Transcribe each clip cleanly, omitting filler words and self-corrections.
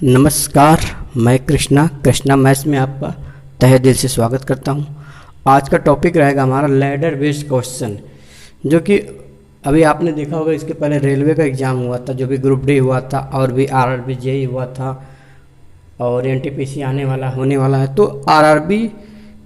नमस्कार, मैं कृष्णा मैथ्स में आपका तहे दिल से स्वागत करता हूं। आज का टॉपिक रहेगा हमारा लैडर बेस्ड क्वेश्चन, जो कि अभी आपने देखा होगा। इसके पहले रेलवे का एग्ज़ाम हुआ था, जो भी ग्रुप डी हुआ था, और भी आरआरबी जेई हुआ था, और एनटीपीसी होने वाला है। तो आरआरबी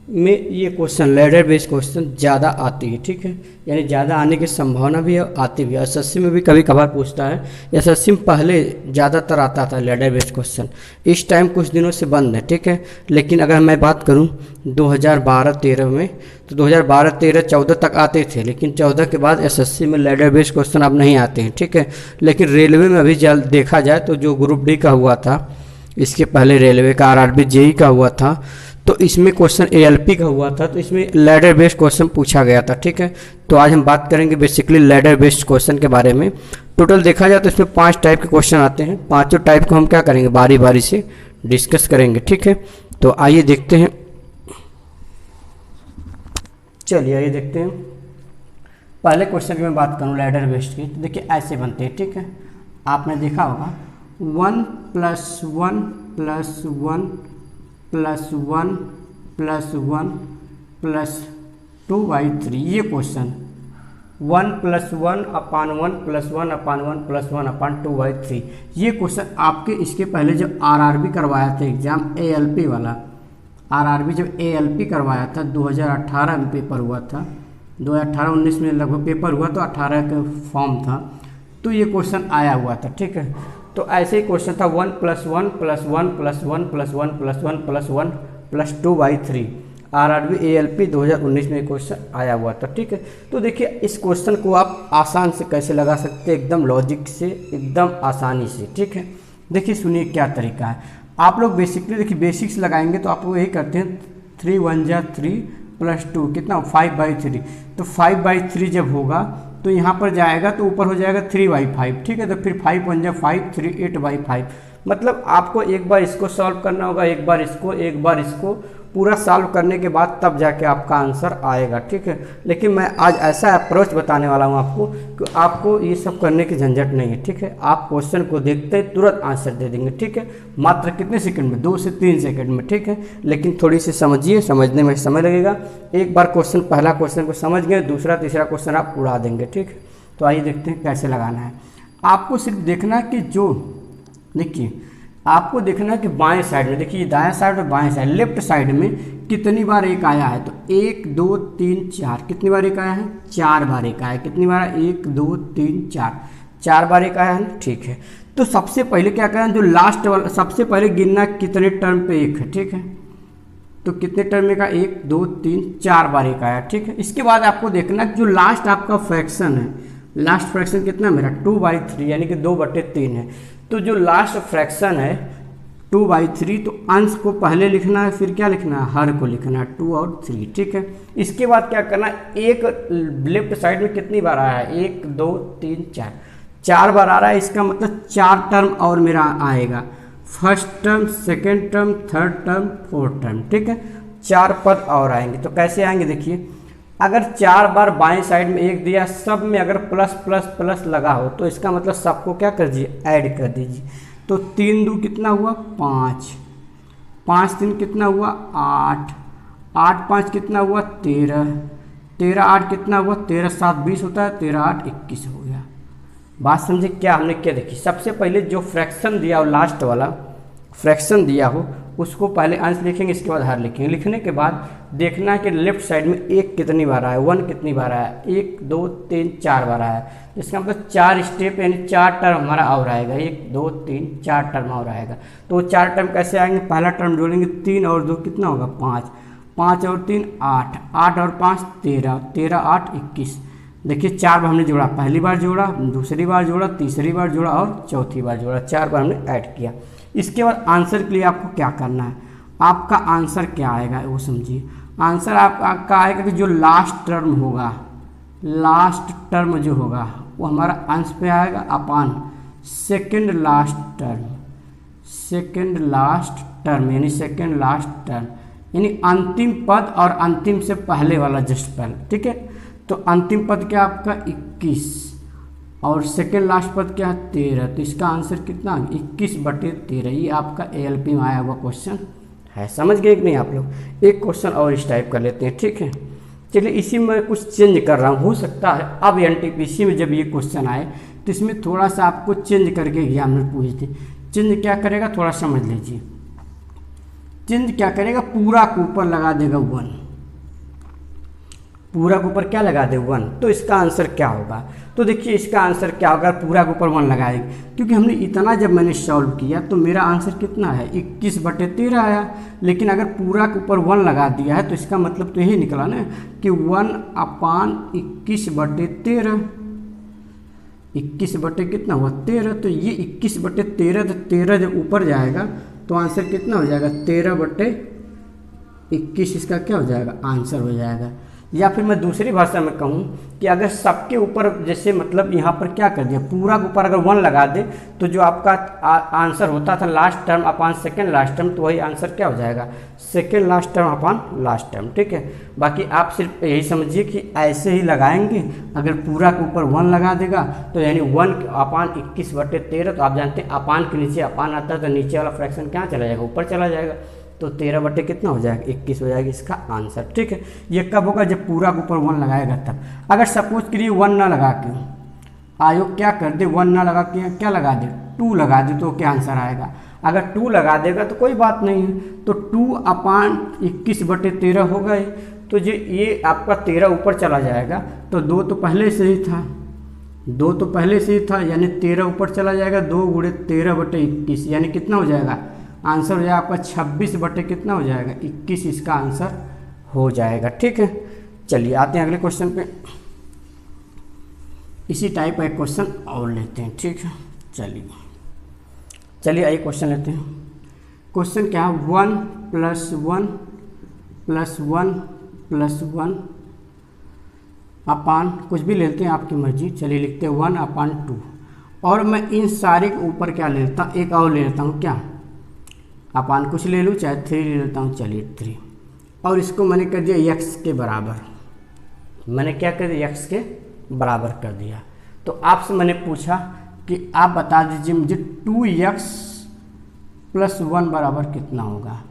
में ये क्वेश्चन लैडर बेस्ड क्वेश्चन ज़्यादा आती है, ठीक है, यानी ज़्यादा आने की संभावना भी है, आती भी है। एसएससी में भी कभी कभार पूछता है। एसएससी में पहले ज़्यादातर आता था लैडर बेस्ड क्वेश्चन, इस टाइम कुछ दिनों से बंद है, ठीक है। लेकिन अगर मैं बात करूं 2012-13 में, तो 2012-13-14 तक आते थे, लेकिन 14 के बाद एसएससी में लैडर बेस्ड क्वेश्चन अब नहीं आते हैं, ठीक है। लेकिन रेलवे में अभी जल्द देखा जाए तो जो ग्रुप डी का हुआ था, इसके पहले रेलवे का आरआरबी जेई का हुआ था, तो इसमें क्वेश्चन एएलपी का हुआ था, तो इसमें लैडर बेस्ड क्वेश्चन पूछा गया था, ठीक है। तो आज हम बात करेंगे बेसिकली लैडर बेस्ड क्वेश्चन के बारे में। टोटल देखा जाए तो इसमें 5 टाइप के क्वेश्चन आते हैं। पांचों टाइप को हम क्या करेंगे, बारी बारी से डिस्कस करेंगे, ठीक है। तो आइए देखते हैं, चलिए आइए देखते हैं। पहले क्वेश्चन की मैं बात करूँ लैडर बेस्ड की, तो देखिए ऐसे बनते हैं, ठीक है। आपने देखा होगा 1 + 1 + 1 + 1 + 1 + 2/3, ये क्वेश्चन 1 + 1 / 1 + 1 / 1 + 1 / 2/3, ये क्वेश्चन आपके इसके पहले जब आरआरबी करवाया था एग्जाम एएलपी वाला, आरआरबी जब एएलपी करवाया था 2018 में पेपर हुआ था, 2018-19 में लगभग पेपर हुआ, तो 18 का फॉर्म था, तो ये क्वेश्चन आया हुआ था, ठीक है। तो ऐसे ही क्वेश्चन था 1 + 1 + 1 + 1 + 1 + 1 + 1 + 2/3, आरआरबी एएलपी 2019 में क्वेश्चन आया हुआ था, ठीक है। तो देखिए इस क्वेश्चन को आप आसान से कैसे लगा सकते हैं, एकदम लॉजिक से, एकदम आसानी से, ठीक है। देखिए सुनिए क्या तरीका है। आप लोग बेसिकली देखिए बेसिक्स लगाएंगे तो आप लोग यही करते हैं 3 × 1 = 3 + 2 कितना 5/3, तो 5/3 जब होगा तो यहाँ पर जाएगा तो ऊपर हो जाएगा 3/5, ठीक है। तो फिर 5 × 1 = 5, 3 8/5, मतलब आपको एक बार इसको सॉल्व करना होगा, एक बार इसको पूरा सॉल्व करने के बाद तब जाके आपका आंसर आएगा, ठीक है। लेकिन मैं आज ऐसा अप्रोच बताने वाला हूँ आपको कि आपको ये सब करने की झंझट नहीं है, ठीक है। आप क्वेश्चन को देखते ही तुरंत आंसर दे देंगे, ठीक है, मात्र कितने सेकंड में, 2 से 3 सेकंड में, ठीक है। लेकिन थोड़ी सी समझिए, समझने में समय लगेगा। एक बार पहला क्वेश्चन को समझ गए, दूसरा तीसरा क्वेश्चन आप उड़ा देंगे, ठीक है। तो आइए देखते हैं कैसे लगाना है। आपको सिर्फ देखना है कि देखिए आपको देखना है कि बाएं साइड में, देखिए दाएं साइड और बाएं साइड, लेफ्ट साइड में कितनी बार एक आया है, तो 1 2 3 4, कितनी बार एक आया है, 4 बार एक आया है। कितनी बार, 1 2 3 4 बार एक आया है ना, ठीक है। तो सबसे पहले क्या करना, जो लास्ट वाला सबसे पहले गिनना कितने टर्म पे एक है, ठीक है। तो कितने टर्म में का, 1 2 3 4 बार एक आया, ठीक है। इसके बाद आपको देखना जो लास्ट आपका फ्रैक्शन है, लास्ट फ्रैक्शन कितना मेरा 2/3, यानी कि 2/3 है। तो जो लास्ट फ्रैक्शन है 2/3, तो अंश को पहले लिखना है, फिर क्या लिखना है, हर को लिखना है 2 और 3, ठीक है। इसके बाद क्या करना है, एक लेफ्ट साइड में कितनी बार आया है, 1 2 3 4 बार आ रहा है। इसका मतलब 4 टर्म और मेरा आएगा, first term, second term, third term, fourth term, ठीक है। 4 पद और आएंगे। तो कैसे आएंगे, देखिए अगर 4 बार बाएं साइड में 1 दिया, सब में अगर प्लस प्लस प्लस लगा हो, तो इसका मतलब सबको क्या कर दीजिए, ऐड कर दीजिए। तो 3 2 कितना हुआ, 5, 5 3 कितना हुआ, 8, 8 5 कितना हुआ, 13, 13 8 कितना हुआ, 13 7 20 होता है, 13 8 21 हो गया। बात समझे क्या हमने क्या देखी। सबसे पहले जो फ्रैक्शन दिया हो, लास्ट वाला फ्रैक्शन दिया हो, उसको पहले अंश लिखेंगे, इसके बाद हर लिखेंगे। लिखने के बाद देखना है कि लेफ्ट साइड में 1 कितनी बार आया, 1 कितनी बार आया, 1 2 3 4 बार आया। इसका मतलब 4 स्टेप यानी 4 टर्म हमारा और आएगा, 1 2 3 4 टर्म और आएगा। तो 4 टर्म कैसे आएंगे, पहला टर्म जोड़ेंगे, 3 और 2 कितना होगा, 5, 5 और 3 8, 8 और 5 13, 13 8 21। देखिए 4 बार हमने जोड़ा, पहली बार जोड़ा, दूसरी बार जोड़ा, तीसरी बार जोड़ा और चौथी बार जोड़ा, 4 बार हमने ऐड किया। इसके बाद आंसर के लिए आपको क्या करना है, आपका आंसर क्या आएगा वो समझिए। आंसर आपका आएगा कि जो लास्ट टर्म होगा, लास्ट टर्म जो होगा वो हमारा अंश पे आएगा upon second last term, second last term यानी सेकंड लास्ट टर्म, यानी अंतिम पद और अंतिम से पहले वाला जस्ट पहले, ठीक है। तो अंतिम पद क्या आपका 21 और सेकेंड लास्ट पद क्या है 13, तो इसका आंसर कितना 21/13। ये आपका ALP में आया हुआ क्वेश्चन है। समझ गए कि नहीं आप लोग। एक क्वेश्चन और इस टाइप कर लेते हैं, ठीक है। चलिए इसी में कुछ चेंज कर रहा हूँ, हो सकता है अब NTPC में जब ये क्वेश्चन आए तो इसमें थोड़ा सा आपको चेंज करके एग्जाम में पूछते। चेंज क्या करेगा थोड़ा समझ लीजिए। चेंज क्या करेगा, पूरा के ऊपर लगा देगा 1, पूरा के ऊपर क्या लगा दे 1, तो इसका आंसर क्या होगा। तो देखिए इसका आंसर क्या होगा, पूरा के ऊपर 1 लगाएंगे, क्योंकि हमने इतना जब मैंने सॉल्व किया तो मेरा आंसर कितना है 21/13 आया। लेकिन अगर पूरा के ऊपर 1 लगा दिया है तो इसका मतलब तो यही निकला ना कि 1/21/13, 21 बटे कितना हुआ 13, तो ये 21/13, तो 13 जब ऊपर जाएगा तो आंसर कितना हो जाएगा 13/21 इसका क्या हो जाएगा आंसर हो जाएगा। या फिर मैं दूसरी भाषा में कहूँ कि अगर सबके ऊपर जैसे मतलब यहाँ पर क्या कर दिया, पूरा के ऊपर अगर 1 लगा दे तो जो आपका आंसर होता था लास्ट टर्म अपान सेकेंड लास्ट टर्म, तो वही आंसर क्या हो जाएगा सेकेंड लास्ट टर्म अपान लास्ट टर्म, ठीक है। बाकी आप सिर्फ यही समझिए कि ऐसे ही लगाएंगे, अगर पूरा के ऊपर 1 लगा देगा तो यानी 1/21/13, तो आप जानते हैं अपान के नीचे अपान आता है तो नीचे वाला फ्रैक्शन क्या चला जाएगा ऊपर चला जाएगा, तो 13 बटे कितना हो जाएगा 21 हो जाएगा इसका आंसर, ठीक है। ये कब होगा जब पूरा के ऊपर 1 लगाएगा तब। अगर सपोज करिए 1 ना लगा के आयोग क्या कर दे, 1 ना लगा के क्या लगा दे 2 लगा दे, तो क्या आंसर आएगा। अगर 2 लगा देगा तो कोई बात नहीं है, तो 2/21/13 हो गए, तो ये आपका 13 ऊपर चला जाएगा, तो 2 तो पहले से ही था, 2 तो पहले से ही था, यानी 13 ऊपर चला जाएगा, 2 × 13/21 यानी कितना हो जाएगा आंसर हो जाएगा आपका 26 बटे कितना हो जाएगा 21 इसका आंसर हो जाएगा, ठीक है। चलिए आते हैं अगले क्वेश्चन पे। इसी टाइप का एक क्वेश्चन और लेते हैं, ठीक है। चलिए आइए क्वेश्चन लेते हैं। क्वेश्चन क्या है 1 + 1 + 1 + 1 अपान कुछ भी लेते हैं आपकी मर्जी। चलिए लिखते हैं 1/2, और मैं इन सारे के ऊपर क्या ले लेता हूँ, एक और ले लेता हूँ क्या अपान कुछ ले लूँ, चाहे 3 ले लेता हूँ, चलिए 3, और इसको मैंने कर दिया x के बराबर। मैंने क्या कर दिया x के बराबर कर दिया। तो आपसे मैंने पूछा कि आप बता दीजिए मुझे 2x + 1 बराबर कितना होगा।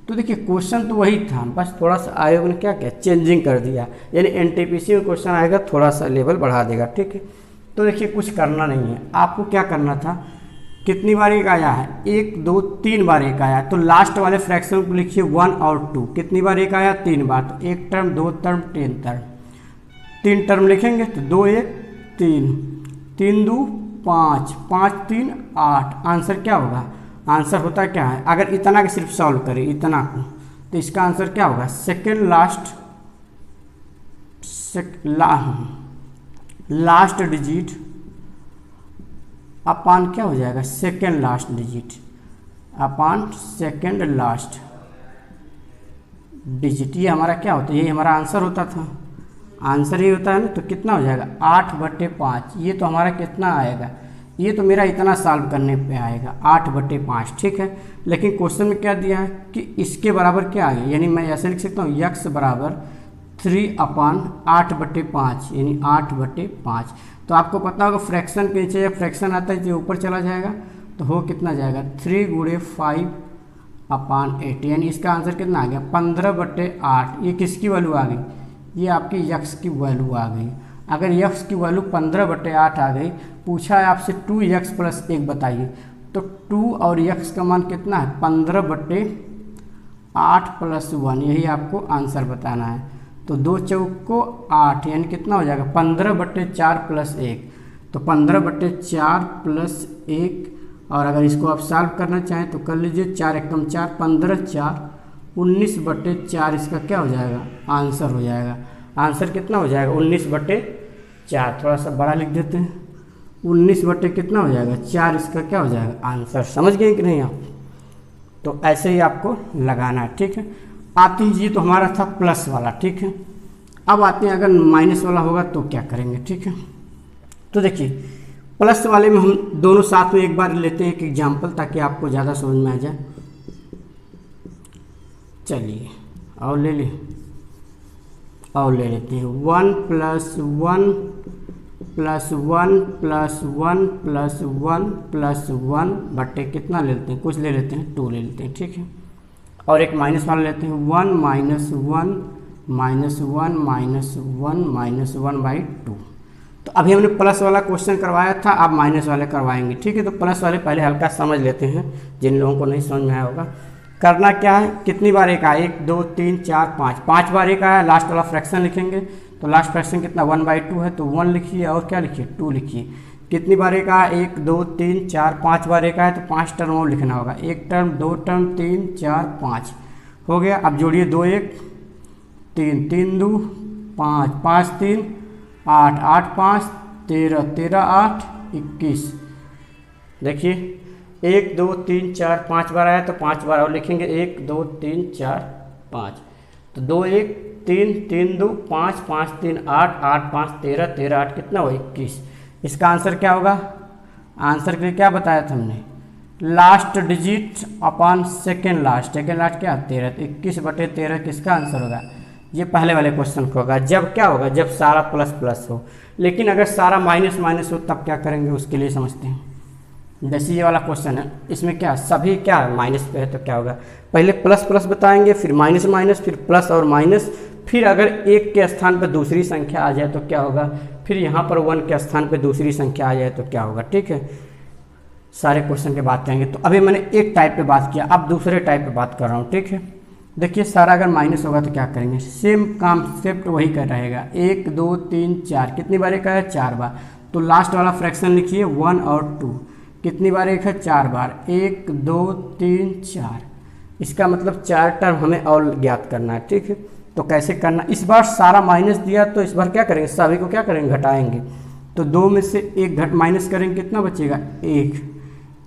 तो देखिए क्वेश्चन तो वही था, बस थोड़ा सा आयोग ने क्या किया चेंजिंग कर दिया, यानी NTPC में क्वेश्चन आएगा थोड़ा सा लेवल बढ़ा देगा, ठीक है। तो देखिए कुछ करना नहीं है, आपको क्या करना था, कितनी बार एक आया है 1 2 3 बार एक आया, तो लास्ट वाले फ्रैक्शन को लिखिए 1 और 2, कितनी बार एक आया 3 बार, तो 1 टर्म 2 टर्म 3 टर्म, 3 टर्म लिखेंगे तो 2 1 3, 3 2 5, 5 3 8, आंसर क्या होगा, आंसर होता क्या है, अगर इतना के सिर्फ सॉल्व करें इतना को, तो इसका आंसर क्या होगा सेकेंड लास्ट डिजिट अपान क्या हो जाएगा सेकेंड लास्ट डिजिट अपान सेकेंड लास्ट डिजिट। ये हमारा क्या होता है, ये हमारा आंसर होता था, आंसर ही होता है ना। तो कितना हो जाएगा 8/5, ये तो हमारा कितना आएगा, ये तो मेरा इतना सॉल्व करने पे आएगा 8/5, ठीक है। लेकिन क्वेश्चन में क्या दिया है कि इसके बराबर क्या आ गया, यानी मैं ऐसे लिख सकता हूँ x बराबर 3/8/5 यानी 8/5। तो आपको पता होगा फ्रैक्शन के नीचे जब फ्रैक्शन आता है जो ऊपर चला जाएगा तो हो कितना जाएगा 3 × 5/8, यानी इसका आंसर कितना आ गया 15/8। ये किसकी वैल्यू आ गई, ये आपकी x की वैल्यू आ गई। अगर x की वैल्यू 15/8 आ गई, पूछा है आपसे 2x + 1 बताइए, तो 2 और x का मान कितना है 15/8 + 1, यही आपको आंसर बताना है। तो 2 चौको 8 यानी कितना हो जाएगा 15/4 + 1, तो 15/4 + 1, और अगर इसको आप सॉल्व करना चाहें तो कर लीजिए, 4 एकम 4 15 4 19/4 इसका क्या हो जाएगा आंसर हो जाएगा। आंसर कितना हो जाएगा 19/4, थोड़ा सा बड़ा लिख देते हैं, 19 कितना हो जाएगा 4 इसका क्या हो जाएगा आंसर। समझ गए कि नहीं आप, तो ऐसे ही आपको लगाना है, ठीक है। आते हैं जी, तो हमारा था प्लस वाला, ठीक है। अब आते हैं अगर माइनस वाला होगा तो क्या करेंगे, ठीक है। तो देखिए प्लस वाले में हम दोनों साथ में एक बार लेते हैं एक एग्जाम्पल, ताकि आपको ज़्यादा समझ में आ जाए। चलिए और ले लेते हैं 1 + 1 plus one plus one plus one plus one बटे कितना ले लेते हैं, कुछ ले लेते हैं 2 ले लेते हैं, ठीक है। और एक माइनस वाला लेते हैं 1 minus one minus one minus one minus one by 2। तो अभी हमने प्लस वाला क्वेश्चन करवाया था, अब माइनस वाले करवाएंगे, ठीक है। तो प्लस वाले पहले हल्का समझ लेते हैं, जिन लोगों को नहीं समझ में आया होगा। करना क्या है, कितनी बार एक आया, 1 2 3 4 5, 5 बार एक आया, लास्ट वाला फ्रैक्शन लिखेंगे। तो लास्ट फ्रैक्शन कितना 1/2 है, तो 1 लिखिए और क्या लिखिए 2 लिखिए। कितनी बार एक आया, 1 2 3 4 5 बार एक आया, तो 5 टर्म और लिखना होगा, 1 टर्म 2 टर्म 3 4 5 हो गया। अब जोड़िए 2 1 3 3 2 5 5 3 8 8 5 13 13 8 21। देखिए 1 2 3 4 5 बार आया, तो 5 बार और लिखेंगे, 1 2 3 4 5। तो 2 1 3 3 2 5 5 3 8 8 5 13 13 8 कितना हो 21। इसका आंसर क्या होगा, आंसर के लिए क्या बताया था हमने, last digit upon second last, second last क्या 13, तो 21 बटे 13 किसका आंसर होगा, ये पहले वाले क्वेश्चन को होगा। जब क्या होगा, जब सारा प्लस प्लस हो। लेकिन अगर सारा माइनस माइनस हो तब क्या करेंगे, उसके लिए समझते हैं। जैसे ये वाला क्वेश्चन है, इसमें क्या सभी क्या माइनस पे है, तो क्या होगा, पहले प्लस प्लस बताएंगे, फिर माइनस माइनस, फिर प्लस और माइनस, फिर अगर 1 के स्थान पर दूसरी संख्या आ जाए तो क्या होगा, फिर यहाँ पर 1 के स्थान पर दूसरी संख्या आ जाए तो क्या होगा, ठीक है। सारे क्वेश्चन की बात करेंगे। तो अभी मैंने एक टाइप पे बात किया, अब दूसरे टाइप पे बात कर रहा हूँ, ठीक है। देखिए सारा अगर माइनस होगा तो क्या करेंगे, सेम कॉन्सेप्ट वही कर रहेगा। 1 2 3 4 कितनी बार एक है, 4 बार। तो लास्ट वाला फ्रैक्शन लिखिए 1 और 2, कितनी बार एक है, 4 बार। 1 2 3 4, इसका मतलब 4 टर्म हमें और ज्ञात करना है, ठीक है। तो कैसे करना, इस बार सारा माइनस दिया तो इस बार क्या करेंगे, सभी को क्या करेंगे, घटाएंगे। तो 2 में से 1 घट माइनस करेंगे, कितना बचेगा 1।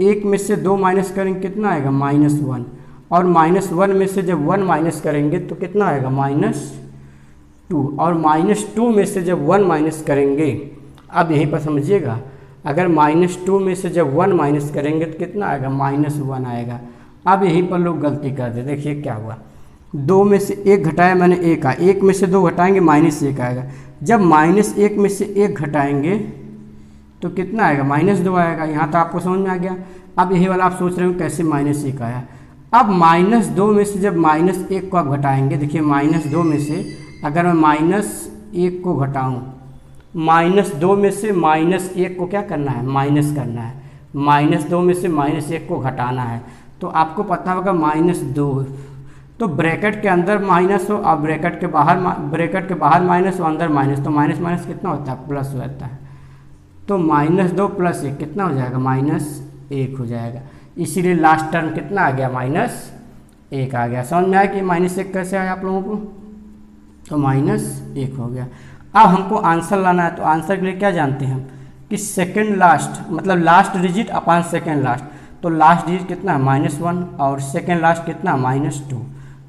1 में से 2 माइनस करेंगे, कितना आएगा -1। और -1 में से जब 1 माइनस करेंगे तो कितना आएगा -2। और -2 में से जब 1 माइनस करेंगे, अब यहीं पर समझिएगा, अगर -2 में से जब 1 माइनस करेंगे तो कितना आएगा -1 आएगा। अब यहीं पर लोग गलती कर दे, देखिए क्या हुआ, 2 में से 1 घटाया मैंने 1 आ, 1 में से 2 घटाएंगे -1 आएगा। जब -1 में से 1 घटाएंगे तो कितना आएगा -2 आएगा। यहाँ तो आपको समझ में आ गया। अब यही वाला आप सोच रहे हो कैसे -1 आया। अब -2 में से जब -1 को आप घटाएंगे, देखिए -2 में से अगर मैं -1 को घटाऊँ, -2 में से -1 को क्या करना है, माइनस करना है। -2 में से -1 को घटाना है, तो आपको पता होगा -2, तो ब्रैकेट के अंदर माइनस हो और ब्रैकेट के बाहर माइनस हो, अंदर माइनस, तो माइनस माइनस कितना होता है, प्लस हो जाता है। तो -2 + 1 कितना हो जाएगा, -1 हो जाएगा। इसीलिए लास्ट टर्म कितना आ गया, -1 आ गया। समझ में आया कि -1 कैसे आया आप लोगों को, तो -1 हो गया। अब हमको आंसर लाना है, तो आंसर के लिए क्या जानते हैं हम कि सेकेंड लास्ट मतलब last digit upon second last. तो लास्ट डिजिट कितना है -1 और सेकेंड लास्ट कितना -2,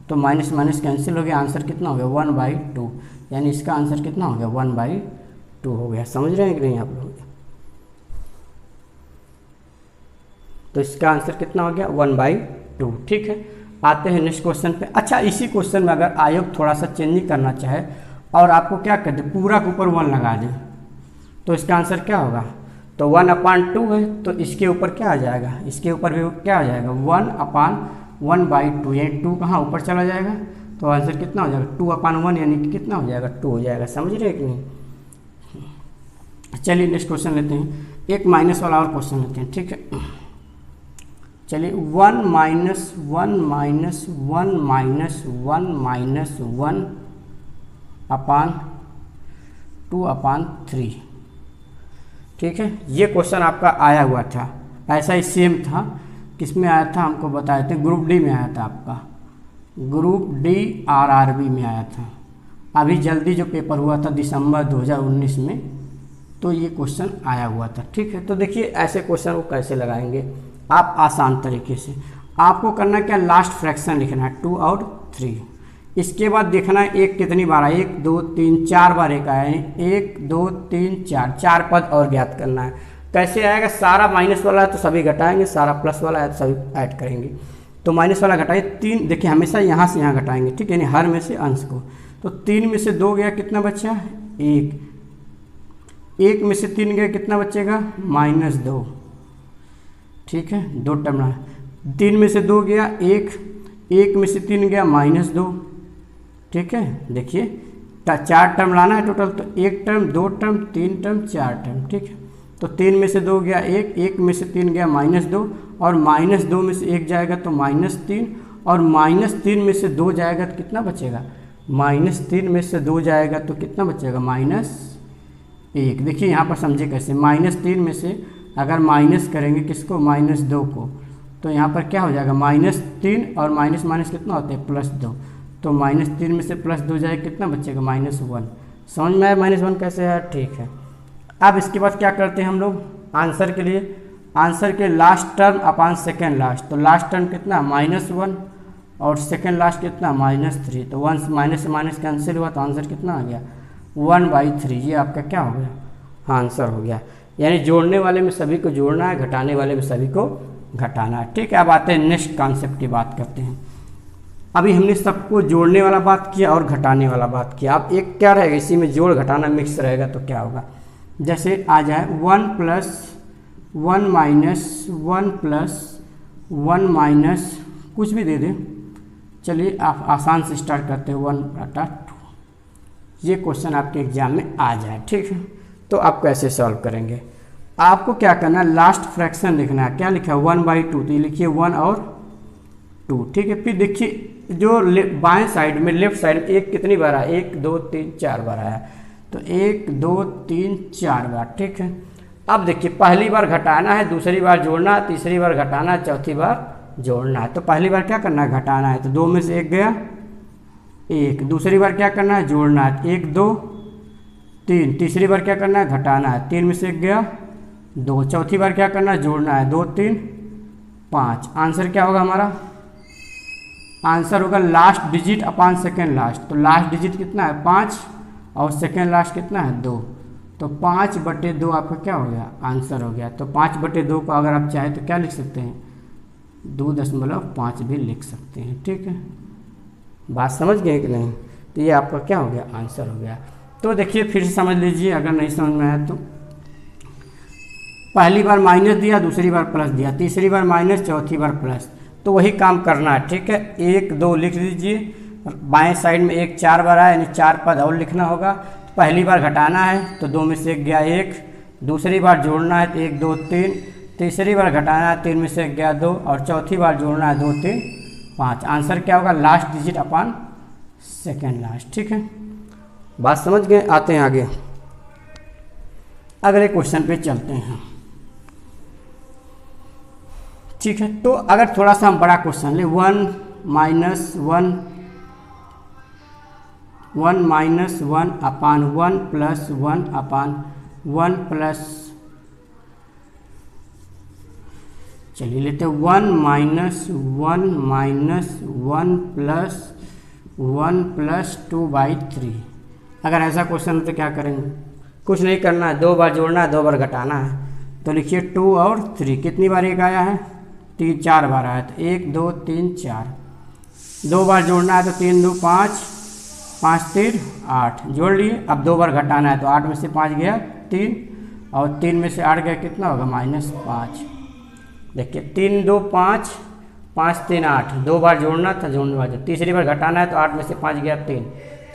तो माइनस माइनस कैंसिल हो गया, आंसर कितना हो गया 1/2, यानी इसका आंसर कितना हो गया 1/2 हो गया। समझ रहे हैं कि नहीं आप लोग, तो इसका आंसर कितना हो गया 1/2, ठीक है। आते हैं नेक्स्ट क्वेश्चन पे। अच्छा, इसी क्वेश्चन में अगर आयोग थोड़ा सा चेंजिंग करना चाहे और आपको क्या कर दे, पूरा के ऊपर 1 लगा दे, तो इसका आंसर क्या होगा, तो 1/2 है, तो इसके ऊपर क्या आ जाएगा, इसके ऊपर भी क्या आ जाएगा 1/1/2, यानी 2 कहाँ ऊपर चला जाएगा, तो आंसर कितना हो जाएगा 2/1, यानी कि कितना हो जाएगा 2 हो जाएगा। समझ रहे हैं कि नहीं। चलिए नेक्स्ट क्वेश्चन लेते हैं, एक माइनस वाला और क्वेश्चन लेते हैं, ठीक है। चलिए 1 - 1 - 1 - 1 1/2/3, ठीक है। ये क्वेश्चन आपका आया हुआ था, ऐसा ही सेम था, किस में आया था हमको बताए थे, ग्रुप डी में आया था, आपका ग्रुप डी RRB में आया था। अभी जल्दी जो पेपर हुआ था दिसंबर 2019 में, तो ये क्वेश्चन आया हुआ था, ठीक है। तो देखिए ऐसे क्वेश्चन को कैसे लगाएंगे आप, आसान तरीके से। आपको करना क्या, लास्ट फ्रैक्शन लिखना है 2 और 3। इसके बाद देखना है एक कितनी बार आया, 1 2 3 4 बार एक आया, यानी 1 2 3 4, 4 पद और ज्ञात करना है। कैसे आएगा, सारा माइनस वाला है तो सभी घटाएंगे, सारा प्लस वाला है तो सभी ऐड करेंगे। तो माइनस वाला घटाइए 3, देखिए हमेशा यहाँ से यहाँ घटाएंगे, ठीक है, यानी हर में से अंश को। तो 3 में से 2 गया, कितना बचा 1, 1 में से 3 गया कितना बचेगा -2, ठीक है, 2 टर्म रहा। 3 में से 2 गया 1, 1 में से 3 गया -2, ठीक है। देखिए 4 टर्म लाना है टोटल, तो 1 टर्म 2 टर्म 3 टर्म 4 टर्म, ठीक है। तो 3 में से 2 गया 1, 1 में से 3 गया -2, और -2 में से 1 जाएगा तो -3, और -3 में से 2 जाएगा तो कितना बचेगा, -3 में से 2 जाएगा तो कितना बचेगा -1। देखिए यहाँ पर समझे कैसे, -3 में से अगर माइनस करेंगे किसको, -2 को, तो यहाँ पर क्या हो जाएगा -3 और माइनस माइनस कितना होता है +2, तो -3 में से +2 जाएगा कितना बचेगा -1। समझ में आया -1 कैसे है, ठीक है। अब इसके बाद क्या करते हैं हम लोग आंसर के लिए, आंसर के लास्ट टर्म अपान सेकेंड लास्ट, तो लास्ट टर्म कितना -1 और सेकेंड लास्ट कितना -3, तो 1 माइनस से माइनस कैंसिल हुआ तो आंसर कितना आ गया 1/3। ये आपका क्या हो गया आंसर हो गया। यानी जोड़ने वाले में सभी को जोड़ना है, घटाने वाले में सभी को घटाना है, ठीक है। अब आते हैं नेक्स्ट कॉन्सेप्ट की बात करते हैं। अभी हमने सबको जोड़ने वाला बात किया और घटाने वाला बात किया। अब एक क्या रहेगा, इसी में जोड़ घटाना मिक्स रहेगा तो क्या होगा, जैसे आ जाए 1 + 1 - 1 + 1 माइनस कुछ भी दे दें, चलिए आप आसान से स्टार्ट करते हैं 1/2। ये क्वेश्चन आपके एग्जाम में आ जाए, ठीक है। तो आप कैसे सॉल्व करेंगे, आपको क्या करना है, लास्ट फ्रैक्शन लिखना है। क्या लिखा है 1/2, तो ये लिखिए 1 और 2, ठीक है। फिर देखिए जो बाएं साइड में लेफ्ट साइड में 1 कितनी बार आया, 1 2 3 4 बार आया, तो 1 2 3 4 बार, ठीक है। अब देखिए पहली बार घटाना है, दूसरी बार जोड़ना है, तीसरी बार घटाना है, चौथी बार जोड़ना है। तो पहली बार क्या करना है घटाना है, तो 2 में से 1 गया 1, दूसरी बार क्या करना है जोड़ना है 1 2 3, तीसरी बार क्या करना है घटाना है, 3 में से 1 गया 2, चौथी बार क्या करना है जोड़ना है 2 3 5। आंसर क्या होगा हमारा, आंसर होगा लास्ट डिजिट अपान सेकेंड लास्ट, तो लास्ट डिजिट कितना है 5 और सेकेंड लास्ट कितना है 2, तो 5/2 आपका क्या हो गया आंसर हो गया। तो 5/2 को अगर आप चाहें तो क्या लिख सकते हैं 2.5 भी लिख सकते हैं, ठीक है। बात समझ गए कि नहीं, तो ये आपका क्या हो गया आंसर हो गया। तो देखिए फिर से समझ लीजिए अगर नहीं समझ में आया तो, पहली बार माइनस दिया, दूसरी बार प्लस दिया, तीसरी बार माइनस, चौथी बार प्लस, तो वही काम करना है, ठीक है। 1 2 लिख लीजिए, बाएं साइड में 1 4 बार आया यानी 4 पद और लिखना होगा। तो पहली बार घटाना है तो 2 में से 1 गया 1, दूसरी बार जोड़ना है तो 1 2 3, तीसरी बार घटाना है 3 में से 1 गया 2, और चौथी बार जोड़ना है 2 3 5। आंसर क्या होगा लास्ट डिजिट अपान सेकेंड लास्ट, ठीक है। बात समझ गए, आते हैं आगे अगले क्वेश्चन पे चलते हैं, ठीक है। तो अगर थोड़ा सा हम बड़ा क्वेश्चन ले 1 - 1 अपान 1 + 1 अपान 1 प्लस, चलिए लेते 1 - 1 - 1 + 1 + 2/3। अगर ऐसा क्वेश्चन हो तो क्या करेंगे, कुछ नहीं करना है, 2 बार जोड़ना है 2 बार घटाना है। तो लिखिए 2 और 3, कितनी बार 1 आया है 3 4 बार आया, तो 1 2 3 4, 2 बार जोड़ना है तो 3 2 5, 5 3 8 जोड़ लिए। अब 2 बार घटाना है तो 8 में से 5 गया 3, और 3 में से 8 गया कितना होगा -5। देखिए 3 2 5, 5 3 8, 2 बार जोड़ना था जोड़ने वाले, तीसरी बार घटाना है तो 8 में से 5 गया 3,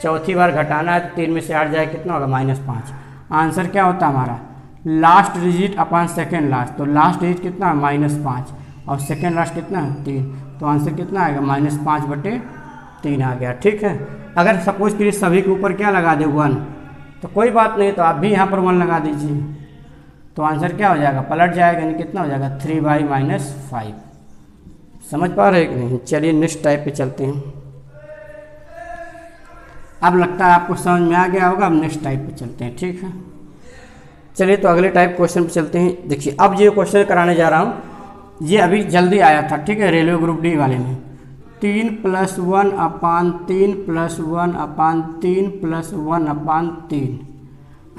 चौथी बार घटाना है तो 3 में से 8 जाए कितना होगा -5। आंसर क्या होता है हमारा लास्ट डिजिट अपान सेकेंड लास्ट, तो लास्ट डिजिट कितना है -5 और सेकेंड लास्ट कितना है 3, तो आंसर कितना आएगा -5/3 आ गया, ठीक है। अगर सपोज के लिए सभी के ऊपर क्या लगा दे 1, तो कोई बात नहीं, तो आप भी यहाँ पर 1 लगा दीजिए, तो आंसर क्या हो जाएगा पलट जाएगा, यानी कितना हो जाएगा 3/-5। समझ पा रहे कि नहीं। चलिए नेक्स्ट टाइप पे चलते हैं। अब लगता है आपको समझ में आ गया होगा, अब नेक्स्ट टाइप पे चलते हैं, ठीक है। चलिए तो अगले टाइप क्वेश्चन पे चलते हैं। देखिए अब जो क्वेश्चन कराने जा रहा हूँ ये अभी जल्दी आया था, ठीक है, रेलवे ग्रुप डी वाले में 3 + 1 अपान 3 + 1 अपान 3 + 1 अपान 3,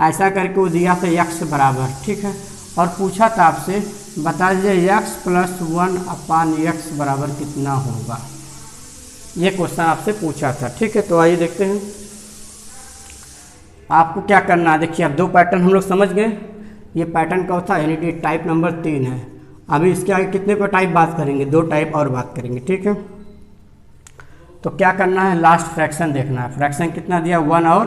ऐसा करके वो दिया था x बराबर, ठीक है, और पूछा था आपसे बता दीजिए x + 1 अपान x बराबर कितना होगा। ये क्वेश्चन आपसे पूछा था, ठीक है। तो आइए देखते हैं। आपको क्या करना है, देखिए अब दो पैटर्न हम लोग समझ गए। ये पैटर्न का था, यानी कि टाइप नंबर 3 है। अभी इसके आगे कितने पर टाइप बात करेंगे, 2 टाइप और बात करेंगे, ठीक है। तो क्या करना है, लास्ट फ्रैक्शन देखना है। फ्रैक्शन कितना दिया, 1 और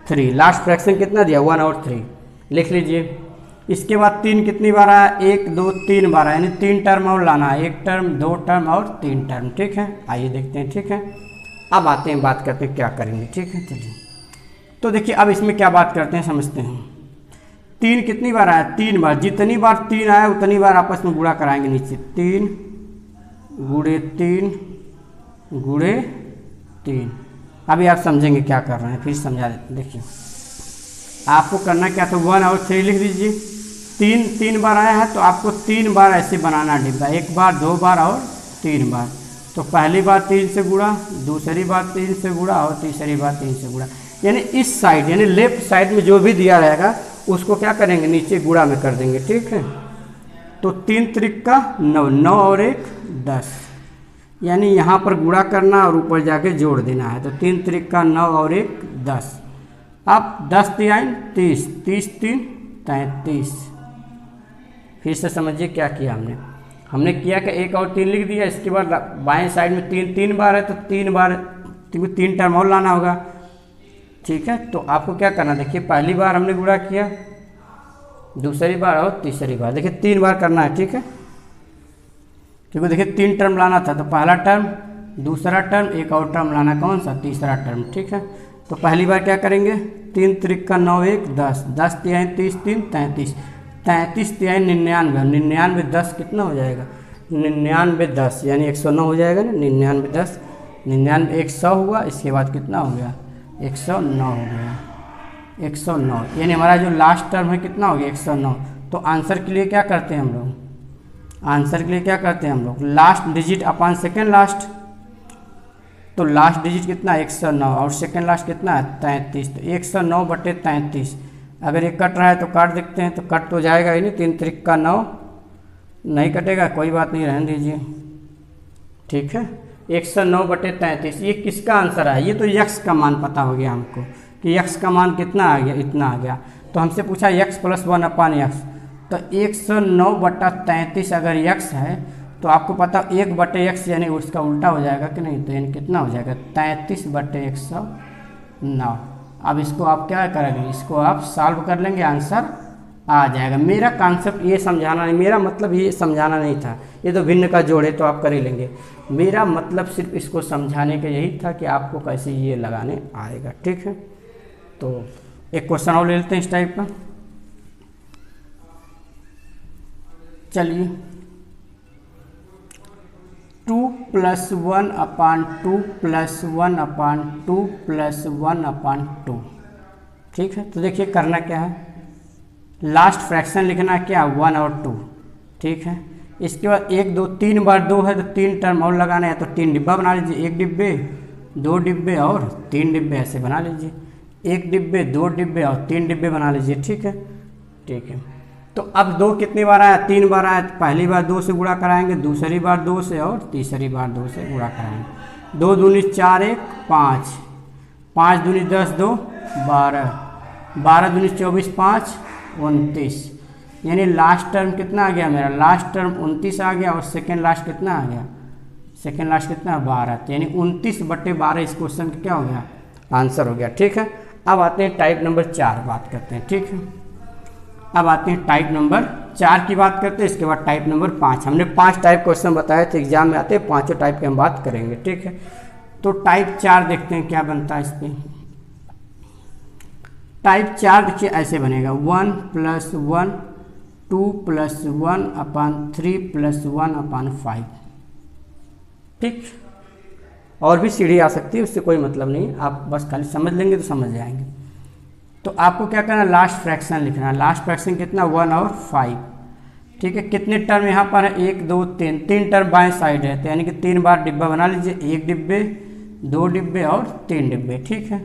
3। लास्ट फ्रैक्शन कितना दिया, 1 और 3, लिख लीजिए। इसके बाद 3 कितनी बार आया, 1 2 3 बार आया, यानी 3 टर्म और लाना है, 1 टर्म 2 टर्म और 3 टर्म, ठीक है। आइए देखते हैं, ठीक है। अब आते हैं, बात करते हैं क्या करेंगे, ठीक है। चलिए तो देखिए अब इसमें क्या बात करते हैं, समझते हैं। 3 कितनी बार आया, 3 बार। जितनी बार 3 आया उतनी बार आपस में गुणा कराएंगे नीचे, 3 गुणे 3 गुणे 3। अभी आप समझेंगे क्या कर रहे हैं, फिर समझा देते। देखिए आपको करना क्या था, 1 और 3 लिख दीजिए। 3 बार आया है तो आपको 3 बार ऐसे बनाना डिब्बा, 1 बार 2 बार और 3 बार। तो पहली बार 3 से गुणा, दूसरी बार 3 से गुणा और तीसरी बार 3 से गुणा। यानी इस साइड यानी लेफ्ट साइड में जो भी दिया रहेगा उसको क्या करेंगे, नीचे गुणा में कर देंगे, ठीक है। तो 3 त्रिक का 9, 9 और 1 10, यानी यहाँ पर गुणा करना और ऊपर जाके जोड़ देना है। तो 3 त्रिक का 9 और 1 10। अब 10 3 30, 30 3 33। फिर से समझिए क्या किया हमने किया कि 1 और 3 लिख दिया। इसके बाद बाएं साइड में 3 बार है तो 3 बार 3 टर्म और लाना होगा, ठीक है। तो आपको क्या करना, देखिए पहली बार हमने गुणा किया, दूसरी बार और तीसरी बार, देखिए 3 बार करना है, ठीक है। क्योंकि देखिए 3 टर्म लाना था, तो पहला टर्म, दूसरा टर्म, 1 और टर्म लाना, कौन सा, तीसरा टर्म, ठीक है। तो पहली बार क्या करेंगे, 3 त्रिक का 9 1 10, 10 3 30 3 33, 33 3 99, 99 10 कितना हो जाएगा, 99 10, यानी 109 हो जाएगा ना। 99 10, 99 100 हुआ। इसके बाद कितना हो गया, 109 हो गया, 109। यानी हमारा जो लास्ट टर्म है कितना हो गया, 109। तो आंसर के लिए क्या करते हैं हम लोग, आंसर के लिए क्या करते हैं हम लोग, last digit upon second last. तो लास्ट डिजिट कितना, 109, और सेकेंड लास्ट कितना है, 33। तो 109 बटे 33। अगर ये कट रहा है तो काट देखते हैं, तो कट तो जाएगा ही नहीं। 3 त्रिक का 9 नहीं कटेगा, कोई बात नहीं, रहने दीजिए, ठीक है। 109 बटे 33, ये किसका आंसर है, ये तो यक्स का मान पता हो गया हमको कि यक्स का मान कितना आ गया, इतना आ गया। तो हमसे पूछा यक्स प्लस 1 अपान यक्स, तो 109 बटा 33 अगर यक्स है तो आपको पता 1 बटे यक्स यानी उसका उल्टा हो जाएगा कि नहीं, तो यानी कितना हो जाएगा, 33 बटे 109। अब इसको आप क्या करेंगे, इसको आप सॉल्व कर लेंगे, आंसर आ जाएगा। मेरा कॉन्सेप्ट ये समझाना नहीं, मेरा मतलब ये समझाना नहीं था, ये तो भिन्न का जोड़ है तो आप कर ही लेंगे। मेरा मतलब सिर्फ इसको समझाने का यही था कि आपको कैसे ये लगाने आएगा, ठीक है। तो एक क्वेश्चन और ले लेते हैं इस टाइप का। चलिए 2 + 1 अपान 2 + 1 अपान 2 + 1 अपान 2, ठीक है। तो देखिए करना क्या है, लास्ट फ्रैक्शन लिखना क्या, 1 और 2, ठीक है। इसके बाद 1 2 3 बार 2 है तो 3 टर्म और लगाना है, तो 3 डिब्बा बना लीजिए, 1 डिब्बे 2 डिब्बे और 3 डिब्बे ऐसे बना लीजिए, 1 डिब्बे 2 डिब्बे और 3 डिब्बे बना लीजिए, ठीक है, ठीक है। तो अब 2 कितनी बार आया, 3 बार आया। तो पहली बार 2 से गुणा कराएंगे, दूसरी बार 2 से और तीसरी बार 2 से गुणा कराएंगे। 2 दूनी 4 1 5, 5 दूनी 10 2 12, 12 दूनी 24 5 29। यानी लास्ट टर्म कितना आ गया मेरा, लास्ट टर्म 29 आ गया, और सेकेंड लास्ट कितना आ गया, सेकेंड लास्ट कितना 12। यानी 29 बटे 12 इस क्वेश्चन का क्या हो गया, आंसर हो गया, ठीक है। अब आते हैं टाइप नंबर 4 बात करते हैं, ठीक है। अब आते हैं टाइप नंबर 4 की बात करते हैं, इसके बाद टाइप नंबर 5। हमने 5 टाइप क्वेश्चन बताए थे एग्जाम में आते हैं, 5 टाइप की हम बात करेंगे, ठीक है। तो टाइप 4 देखते हैं क्या बनता है इस पर। टाइप 4 देखिए ऐसे बनेगा, 1 + 1 2 + 1 अपान 3 + 1 अपान 5, ठीक। और भी सीढ़ी आ सकती है, उससे कोई मतलब नहीं, आप बस खाली समझ लेंगे तो समझ जाएंगे। तो आपको क्या करना है, लास्ट फ्रैक्शन लिखना है। लास्ट फ्रैक्शन कितना, 1 और 5, ठीक है। कितने टर्म यहाँ पर है, 1 2 3, 3 टर्म बाएं साइड है, तो यानी कि 3 बार डिब्बा बना लीजिए, 1 डिब्बे 2 डिब्बे और 3 डिब्बे, ठीक है।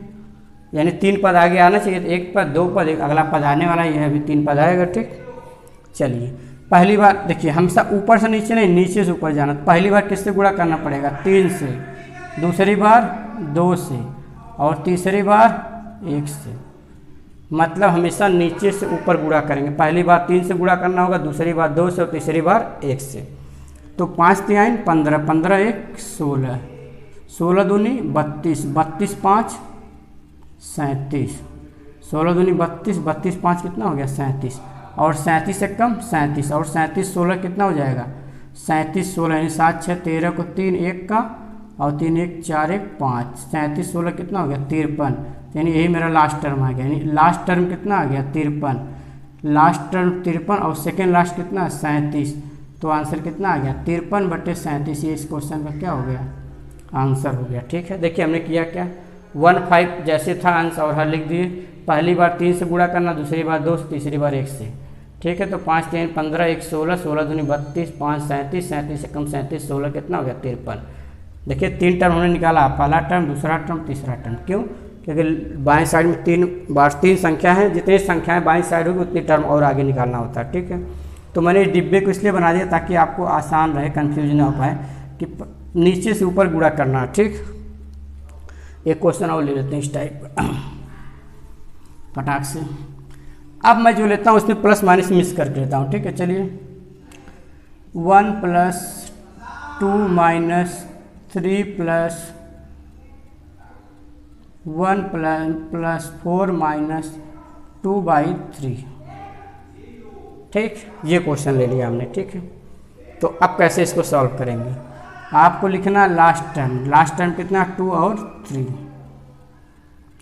यानी 3 पद आगे आना चाहिए, तो 1 पद 2 पद, अगला पद आने वाला ये है, अभी 3 पद आएगा, ठीक। चलिए पहली बार देखिए, हमसे ऊपर से नीचे नहीं, नीचे से ऊपर जाना। पहली बार किससे गुणा करना पड़ेगा, 3 से, दूसरी बार 2 से, और तीसरी बार 1 से। मतलब हमेशा नीचे से ऊपर गुणा करेंगे। पहली बार 3 से गुणा करना होगा, दूसरी बार 2 से और तीसरी बार 1 से। तो 5 3 15, 15 1 16, 16 दूनी 32, 32 5 37, 16 दूनी 32, 32 5 कितना हो गया 37, और 37 से कम 37, और 37 16 कितना हो जाएगा 37 16, यानी 7 6 13 को 3 1 का, और 3 1 4 1 5, 37 16 कितना हो गया 53, यानी यही मेरा लास्ट टर्म आ गया। यानी लास्ट टर्म कितना आ गया 53, लास्ट टर्म 53 और सेकेंड लास्ट कितना 37, तो आंसर कितना आ गया 53/37। ये इस क्वेश्चन का क्या हो गया आंसर हो गया। ठीक है, देखिए हमने किया क्या 1 5 जैसे था आंसर और हल लिख दिए। पहली बार 3 से गुणा करना, दूसरी बार 2 से, तीसरी बार 1 से। ठीक है, तो 5 3 15 1 16, 16 दूनी 32, 5 37, 37 से कम 37, 16 कितना हो गया 53। देखिए 3 टर्म हमने निकाला, पहला टर्म, दूसरा टर्म, तीसरा टर्म। क्यों? क्योंकि बाएं साइड में 3 संख्या है, जितनी संख्याएं बाएं साइड होगी उतनी टर्म और आगे निकालना होता है। ठीक है, तो मैंने इस डिब्बे को इसलिए बना दिया ताकि आपको आसान रहे, कन्फ्यूज ना हो पाए कि नीचे से ऊपर गुणा करना। ठीक, एक क्वेश्चन और ले लेते हैं इस टाइप का फटाक से। अब मैं जो लेता हूँ उसमें प्लस माइनस मिक्स करके लेता हूँ। ठीक है, चलिए 1 + 2 - 3 + 1 + 4 - 2/3। ठीक, ये क्वेश्चन ले लिया हमने। ठीक है, तो अब कैसे इसको सॉल्व करेंगे? आपको लिखना लास्ट टर्म कितना 2 और 3,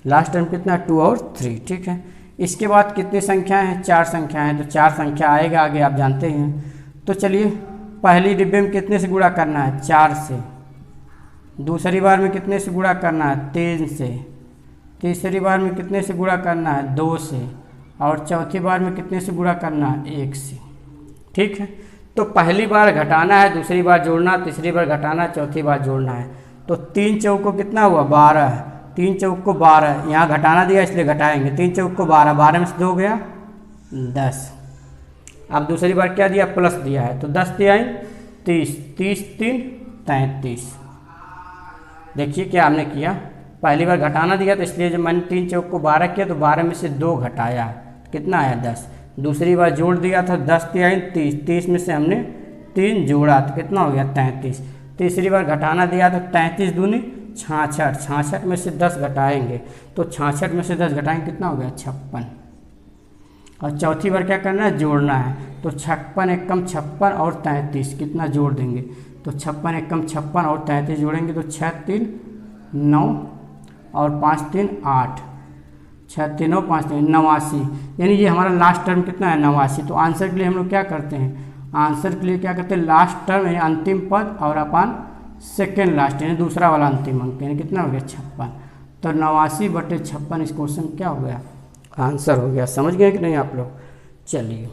लास्ट टर्म कितना 2 और 3। ठीक है, इसके बाद कितनी संख्याएं हैं 4 संख्याएं हैं, तो 4 संख्या आएगा आगे, आप जानते हैं। तो चलिए पहली डिब्बे में कितने से गुणा करना है 4 से, दूसरी बार में कितने से गुणा करना है 3 से, तीसरी बार में कितने से गुणा करना है 2 से, और चौथी बार में कितने से गुणा करना है 1 से। ठीक है, तो पहली बार घटाना है, दूसरी बार जोड़ना, तीसरी बार घटाना, चौथी बार जोड़ना है। तो 3 चौको कितना हुआ 12, 3 चौक को 12, यहाँ घटाना दिया इसलिए घटाएंगे, 3 चौक को 12, 12 में से 2 गया 10। अब दूसरी बार क्या दिया प्लस दिया है, तो 10 3 30, 30 3 33। देखिए क्या हमने किया, पहली बार घटाना दिया तो इसलिए जब मैंने 3 चौक को 12 किया तो 12 में से 2 घटाया, कितना आया 10। दूसरी बार जोड़ दिया था 10 3 30, 30 में से हमने 3 जोड़ा तो कितना हो गया 33। तीसरी बार घटाना दिया तो 33 दूनी 66, 66 में से 10 घटाएंगे तो 66 में से 10 घटाएंगे कितना हो गया 56। और चौथी बार क्या करना है जोड़ना है, तो 56 1 कम 56 और 33 कितना जोड़ देंगे, तो 56 1 कम 56 और 33 जोड़ेंगे तो 6 3 9 और 5 3 8, 6 3 और 5 3 89। यानी ये हमारा लास्ट टर्म कितना है 89। तो आंसर के लिए हम लोग क्या करते हैं, आंसर के लिए क्या करते हैं लास्ट टर्म यानी अंतिम पद और अपन सेकेंड लास्ट यानी दूसरा वाला अंतिम अंक, यानी कितना हो गया 56। तो 89/56 इस क्वेश्चन क्या हो गया आंसर हो गया। समझ गए कि नहीं आप लोग? चलिए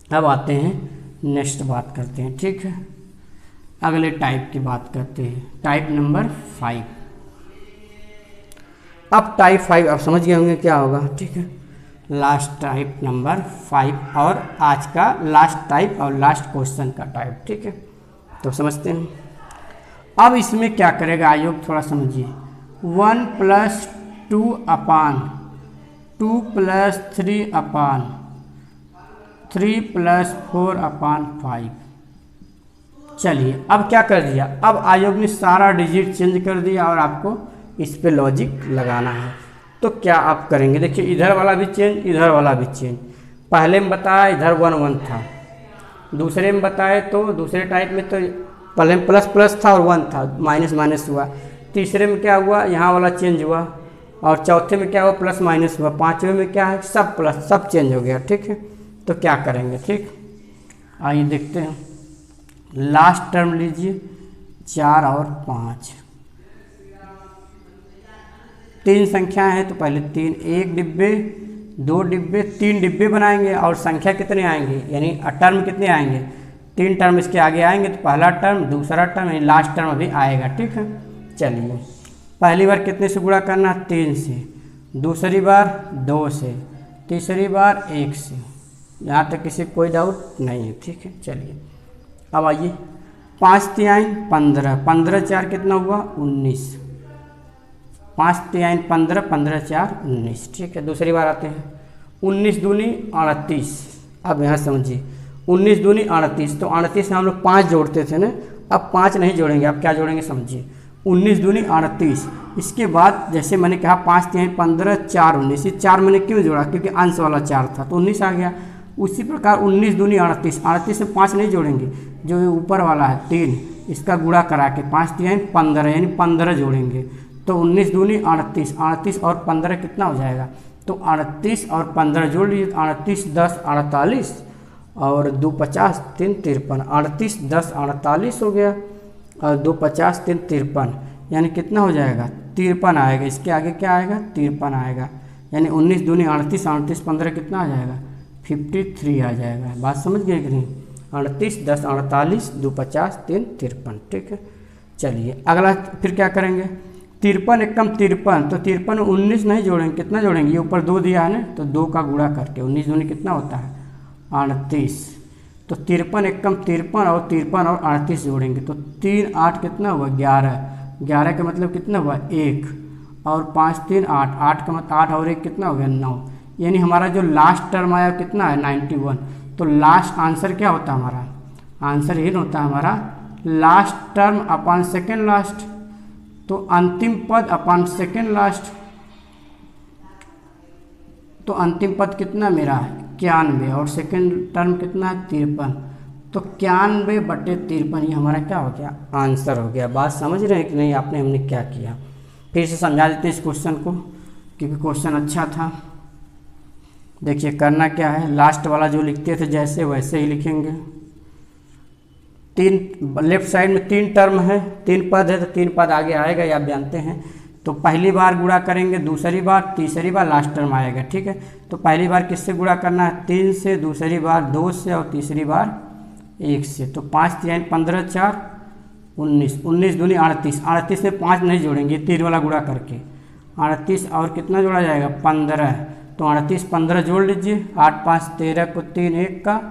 अब आते हैं नेक्स्ट बात करते हैं। ठीक है, अगले टाइप की बात करते हैं, टाइप नंबर 5। अब टाइप 5 आप समझ गए होंगे क्या होगा। ठीक है, लास्ट टाइप नंबर 5 और आज का लास्ट टाइप और लास्ट क्वेश्चन का टाइप। ठीक है, तो समझते हैं। अब इसमें क्या करेगा आयोग थोड़ा समझिए। 1 + 2/2 + 3/3 + 4/5। चलिए अब क्या कर दिया, अब आयोग ने सारा डिजिट चेंज कर दिया और आपको इस पे लॉजिक लगाना है। तो क्या आप करेंगे, देखिए इधर वाला भी चेंज, इधर वाला भी चेंज। पहले में बताया इधर 1 1 था, दूसरे में बताए तो दूसरे टाइप में तो पहले में प्लस प्लस था और 1 था, माइनस माइनस हुआ। तीसरे में क्या हुआ, यहाँ वाला चेंज हुआ, और चौथे में क्या हुआ प्लस माइनस हुआ। पाँचवें में क्या है सब प्लस, सब चेंज हो गया। ठीक है, तो क्या करेंगे, ठीक आइए देखते हैं। लास्ट टर्म लीजिए 4 और 5, 3 संख्या है तो पहले 3, 1 डिब्बे 2 डिब्बे 3 डिब्बे बनाएंगे और संख्या कितने आएंगे यानी टर्म कितने आएंगे, 3 टर्म इसके आगे आएंगे तो पहला टर्म दूसरा टर्म यानी लास्ट टर्म अभी आएगा। ठीक है, चलिए पहली बार कितने से गुणा करना 3 से, दूसरी बार 2 से, तीसरी बार 1 से। यहाँ तक किसी कोई डाउट नहीं है। ठीक है, चलिए अब आइए 5 3 15, 15 4 कितना हुआ 19, 5 3 15, 15 4 19। ठीक है, दूसरी बार आते हैं 19 दूनी 38। अब यहाँ समझिए 19 दूनी 38, तो 38 में हम लोग 5 जोड़ते थे ना, अब 5 नहीं जोड़ेंगे, अब क्या जोड़ेंगे समझिए। 19 दूनी 38, इसके बाद जैसे मैंने कहा 5 3 15 4 19, ये 4 मैंने क्यों जोड़ा, क्योंकि अंश वाला 4 था तो 19 आ गया। उसी प्रकार 19 दूनी 38, 38 में 5 नहीं जोड़ेंगे, जो ऊपर वाला है 3, इसका गुणा करा के 5 3 15 यानी 15 जोड़ेंगे, तो 19 दूनी 38, 38 और 15 कितना हो जाएगा, तो 38 और 15 जोड़ लीजिए, 38 10 48 और 2 50 3 53, 38 10 48 हो गया और 2 50 3 53, यानी कितना हो जाएगा 53 आएगा। इसके आगे क्या आएगा 53 आएगा, यानी 19 दूनी 38, 38 15 कितना आ जाएगा 53 आ जाएगा। बात समझ गए कि नहीं, 38 10 48 2 50 3 53, ठीक है। चलिए अगला फिर क्या करेंगे, 53 एकम 53, तो 53 में 19 नहीं जोड़ेंगे, कितना जोड़ेंगे, ये ऊपर 2 दिया है ना, तो 2 का गुणा करके 19 दूनी कितना होता है 38, तो 53 एकम 53 और 53 और 38 जोड़ेंगे, तो 3 8 कितना हुआ 11, 11 का मतलब कितना हुआ 1 और 5 3 8, 8 का मतलब 8 और 1 कितना हो गया 9, यानी हमारा जो लास्ट टर्म आया कितना है 91। तो लास्ट आंसर क्या होता है हमारा, आंसर ये होता है हमारा last term upon second last, तो अंतिम पद अपॉन सेकेंड लास्ट, तो अंतिम पद कितना मेरा है 91 और सेकेंड टर्म कितना है 53, तो 91/53 ये हमारा क्या हो गया आंसर हो गया। बात समझ रहे हैं कि नहीं, आपने हमने क्या किया, फिर से समझा देते हैं इस क्वेश्चन को, क्योंकि क्वेश्चन अच्छा था। देखिए करना क्या है, लास्ट वाला जो लिखते थे जैसे वैसे ही लिखेंगे। 3 लेफ्ट साइड में 3 टर्म है, 3 पद है, तो 3 पद आगे आएगा, ये आप जानते हैं। तो पहली बार गुणा करेंगे, दूसरी बार, तीसरी बार लास्ट टर्म आएगा, ठीक है। तो पहली बार किससे गुणा करना है 3 से, दूसरी बार 2 से और तीसरी बार 1 से, तो 5 3 15 4 19, 19 दूनी 38, 38 में 5 नहीं जोड़ेंगे, 3 वाला गुणा करके 38 और कितना जोड़ा जाएगा 15, तो 38 15 जोड़ लीजिए, 8 5 13 को 3 1 का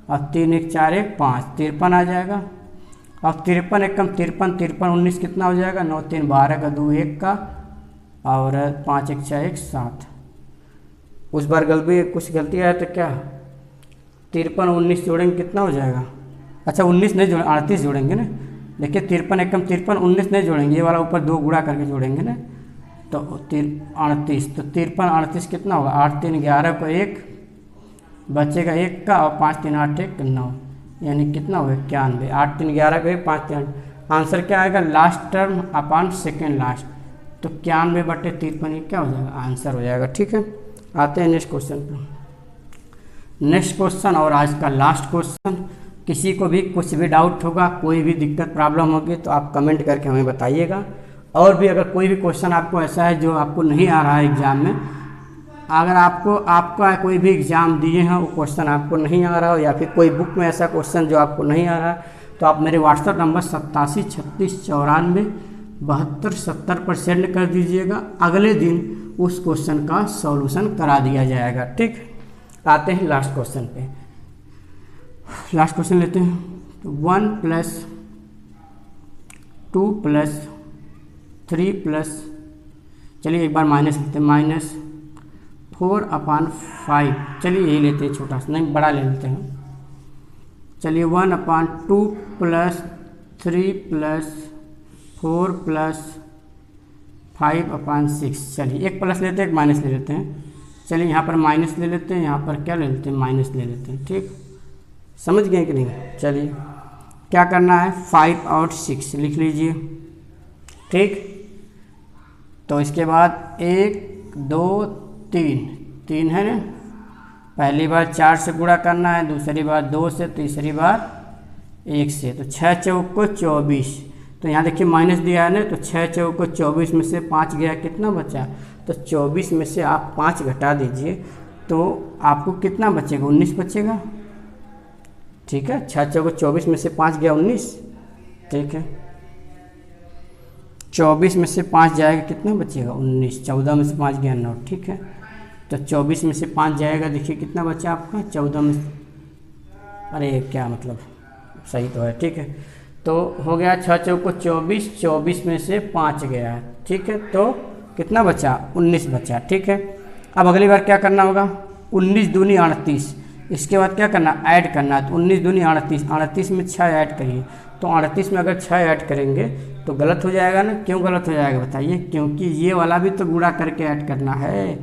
और 3 1 4 1 5, 53 आ जाएगा। और 53 एकम 53, 53 19 कितना हो जाएगा 9 3 12 का 2 1 का और 5 1 6 1 7। उस बार कुछ गलती आया तो क्या 53 19 जोड़ेंगे कितना हो जाएगा, अच्छा 19 नहीं जोड़ेंगे 38 जोड़ेंगे ना, देखिए 53 एकम 53 19 नहीं जोड़ेंगे, ये वाला ऊपर 2 गुणा करके जोड़ेंगे ना, तो 38, तो 53 38 कितना होगा 8 3 11 को 1 बचेगा 1 का और 5 3 8 1 9, यानी कितना होगा 91, 8 3 11 को 1 5 3 आंसर क्या आएगा last term upon second last, तो 91/53 ये क्या हो जाएगा आंसर हो जाएगा, ठीक है। आते हैं नेक्स्ट क्वेश्चन पर। नेक्स्ट क्वेश्चन और आज का लास्ट क्वेश्चन, किसी को भी कुछ भी डाउट होगा, कोई भी दिक्कत प्रॉब्लम होगी तो आप कमेंट करके हमें बताइएगा। और भी अगर कोई भी क्वेश्चन आपको ऐसा है जो आपको नहीं आ रहा है एग्ज़ाम में, अगर आपका कोई भी एग्ज़ाम दिए हैं वो क्वेश्चन आपको नहीं आ रहा हो, या फिर कोई बुक में ऐसा क्वेश्चन जो आपको नहीं आ रहा है, तो आप मेरे व्हाट्सएप नंबर 87 36 94 72 70 पर सेंड कर दीजिएगा, अगले दिन उस क्वेश्चन का सॉल्यूशन करा दिया जाएगा, ठीक। आते हैं लास्ट क्वेश्चन पे। लास्ट क्वेश्चन लेते हैं, 1 + 2 + 3 +, चलिए एक बार माइनस लेते हैं, -4/5, चलिए यही लेते हैं छोटा सा, नहीं बड़ा ले लेते हैं। चलिए 1/2 + 3 + 4 + 5/6, चलिए एक प्लस लेते हैं एक माइनस ले लेते हैं। चलिए यहाँ पर माइनस ले लेते हैं, यहाँ पर क्या ले लेते हैं माइनस ले लेते हैं, ठीक। समझ गए कि नहीं, चलिए क्या करना है 5 और 6 लिख लीजिए, ठीक। तो इसके बाद 1 2 3 है ना, पहली बार 4 से गुणा करना है, दूसरी बार 2 से, तीसरी बार 1 से, तो 6 चौक को 24, तो यहाँ देखिए माइनस दिया है ना, तो 6 चौक को 24 में से 5 गया, कितना बचा, तो 24 में से आप 5 घटा दीजिए तो आपको कितना बचेगा 19 बचेगा, ठीक है। 6 चौक को 24 में से 5 गया 19, ठीक है। 24 में से 5 जाएगा कितना बचेगा 19, 14 में से 5 गया 9, ठीक है। तो 24 में से 5 जाएगा, देखिए कितना बचा आपका 14 में से, अरे क्या मतलब सही तो है, ठीक है। तो हो गया 6 चौक को 24, 24 में से 5 गया है, ठीक है, तो कितना बचा 19 बचा, ठीक है। अब अगली बार क्या करना होगा 19 दूनी 38, इसके बाद क्या करना, ऐड करना। तो 19 दूनी 38, 38 में 6 ऐड करिए। तो 38 में अगर 6 ऐड करेंगे तो गलत हो जाएगा ना। क्यों गलत हो जाएगा बताइए, क्योंकि ये वाला भी तो गुणा करके ऐड करना है।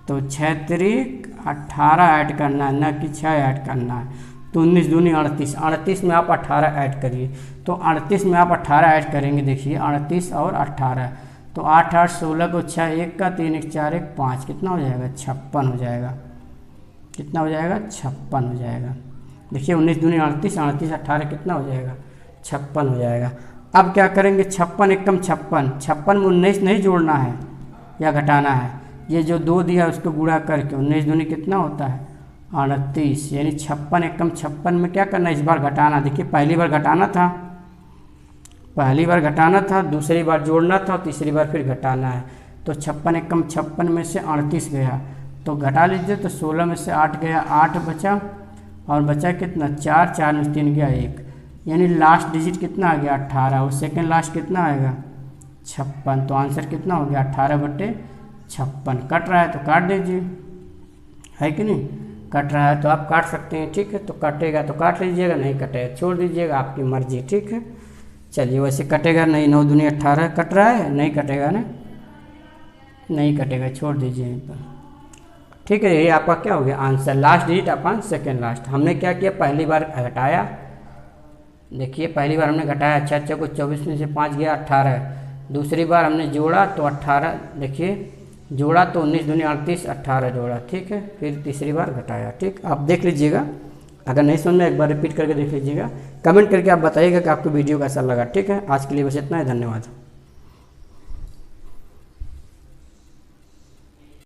तो 6 त्रिक 18 ऐड करना है, ना कि 6 ऐड करना है। तो 19 दूनी 38, 38 में आप 18 ऐड करिए। तो 38 में आप 18 ऐड करेंगे, देखिए 38 और 18, तो 8 8 16 को 6 1 का 3 1 4 1 5, कितना हो जाएगा, 56 हो जाएगा। कितना हो जाएगा, 56 हो जाएगा। देखिए 19 दूनी 38, 38 18 कितना हो जाएगा, 56 हो जाएगा। अब क्या करेंगे, 56 एकम 56, 56 में 19 नहीं जोड़ना है या घटाना है, ये जो 2 दिया उसको गुणा करके 19 दूनी कितना होता है, 38, यानी 56 एकम 56 में क्या करना है, इस बार घटाना। देखिए पहली बार घटाना था, दूसरी बार जोड़ना था, तीसरी बार फिर घटाना है। तो 56 एकम 56 में से 38 गया तो घटा लीजिए, तो 16 में से 8 गया, 8 बचा, और बचा कितना, 4, 4 में 3 गया 1, यानी लास्ट डिजिट कितना आ गया, 18, और सेकेंड लास्ट कितना आएगा, 56। तो आंसर कितना हो गया, 18/56। कट रहा है तो काट दीजिए, है कि नहीं, कट रहा है तो आप काट सकते हैं, ठीक है। तो कटेगा तो काट लीजिएगा, नहीं कटेगा छोड़ दीजिएगा, आपकी मर्जी, ठीक है। चलिए वैसे कटेगा नहीं, 9 दूनी 18 कट रहा है, नहीं कटेगा ना, नहीं कटेगा, छोड़ दीजिए यहीं पर, ठीक है। ये आपका क्या हो गया आंसर, लास्ट डिजिट अपन सेकेंड लास्ट। हमने क्या किया, पहली बार घटाया, देखिए पहली बार हमने घटाया, 6 6 को 24 में से 5 गया 18, दूसरी बार हमने जोड़ा तो 18, देखिए जोड़ा तो 19 दूनी 38, 18 जोड़ा, ठीक है। फिर तीसरी बार घटाया, ठीक। आप देख लीजिएगा, अगर नहीं समझ में एक बार रिपीट करके देख लीजिएगा, कमेंट करके आप बताइएगा कि आपको वीडियो कैसा लगा, ठीक है। आज के लिए बस इतना ही, धन्यवाद।